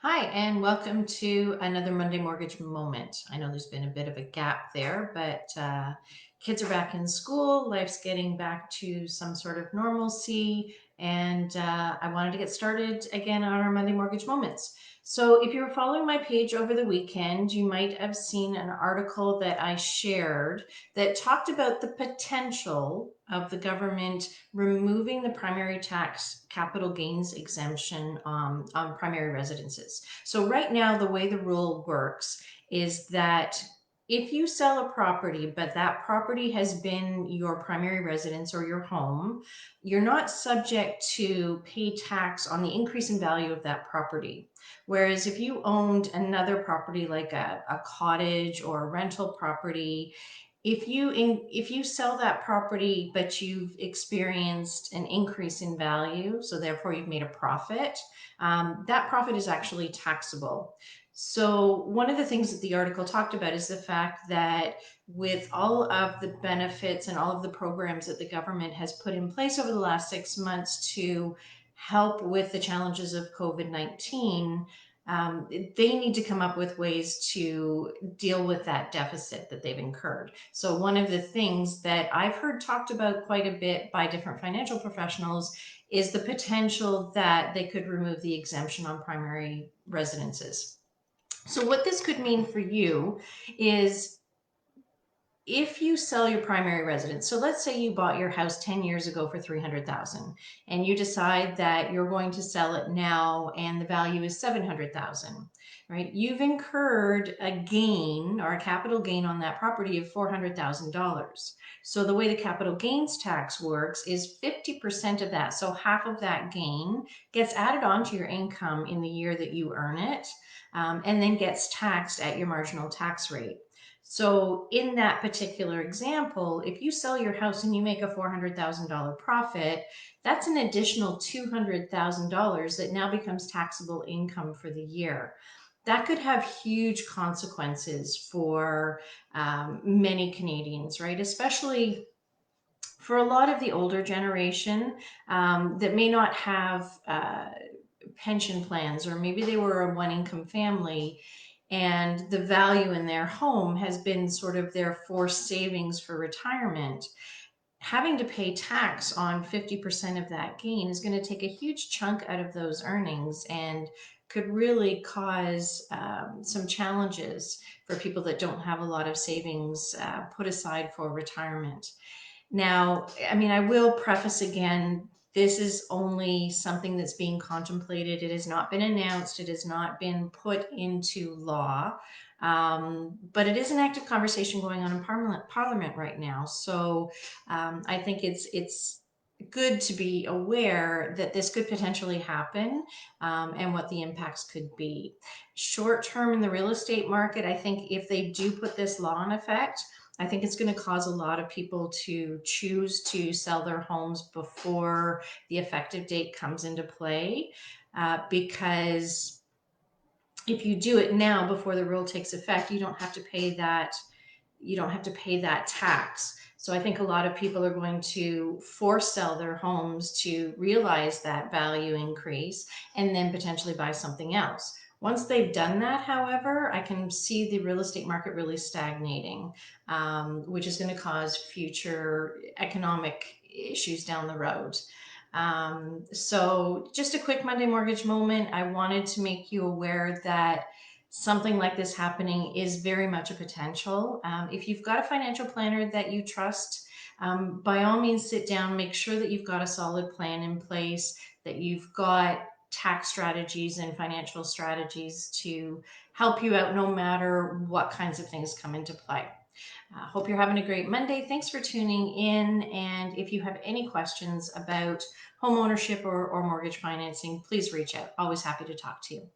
Hi, and welcome to another Monday Mortgage Moment. I know there's been a bit of a gap there, but kids are back in school, life's getting back to some sort of normalcy, and I wanted to get started again on our Monday Mortgage Moments. So, if you were following my page over the weekend, you might have seen an article that I shared that talked about the potential of the government removing the primary tax capital gains exemption on primary residences. So right now, the way the rule works is that if you sell a property, but that property has been your primary residence or your home, you're not subject to pay tax on the increase in value of that property. Whereas if you owned another property like a cottage or a rental property, if you sell that property but you've experienced an increase in value, so therefore you've made a profit, that profit is actually taxable. So one of the things that the article talked about is the fact that with all of the benefits and all of the programs that the government has put in place over the last 6 months to help with the challenges of COVID-19, they need to come up with ways to deal with that deficit that they've incurred. So one of the things that I've heard talked about quite a bit by different financial professionals is the potential that they could remove the exemption on primary residences. So what this could mean for you is if you sell your primary residence, so let's say you bought your house 10 years ago for 300,000 and you decide that you're going to sell it now and the value is 700,000, right? You've incurred a gain or a capital gain on that property of $400,000. So the way the capital gains tax works is 50% of that, so half of that gain gets added onto your income in the year that you earn it, and then gets taxed at your marginal tax rate. So in that particular example, if you sell your house and you make a $400,000 profit, that's an additional $200,000 that now becomes taxable income for the year. That could have huge consequences for many Canadians, right? Especially for a lot of the older generation that may not have pension plans, or maybe they were a one income family and the value in their home has been sort of their forced savings for retirement. Having to pay tax on 50% of that gain is going to take a huge chunk out of those earnings and could really cause some challenges for people that don't have a lot of savings put aside for retirement. Now, I mean, I will preface again, this is only something that's being contemplated. It has not been announced. It has not been put into law. But it is an active conversation going on in Parliament right now. So I think it's good to be aware that this could potentially happen, and what the impacts could be. Short term in the real estate market, I think if they do put this law in effect, I think it's going to cause a lot of people to choose to sell their homes before the effective date comes into play, because if you do it now before the rule takes effect, you don't have to pay that. You don't have to pay that tax. So I think a lot of people are going to force sell their homes to realize that value increase and then potentially buy something else. Once they've done that, however, I can see the real estate market really stagnating, which is going to cause future economic issues down the road. So just a quick Monday Mortgage moment. I wanted to make you aware that something like this happening is very much a potential. If you've got a financial planner that you trust, by all means sit down, make sure that you've got a solid plan in place, that you've got tax strategies and financial strategies to help you out no matter what kinds of things come into play. Hope you're having a great Monday. Thanks for tuning in. And if you have any questions about home ownership or mortgage financing, please reach out. Always happy to talk to you.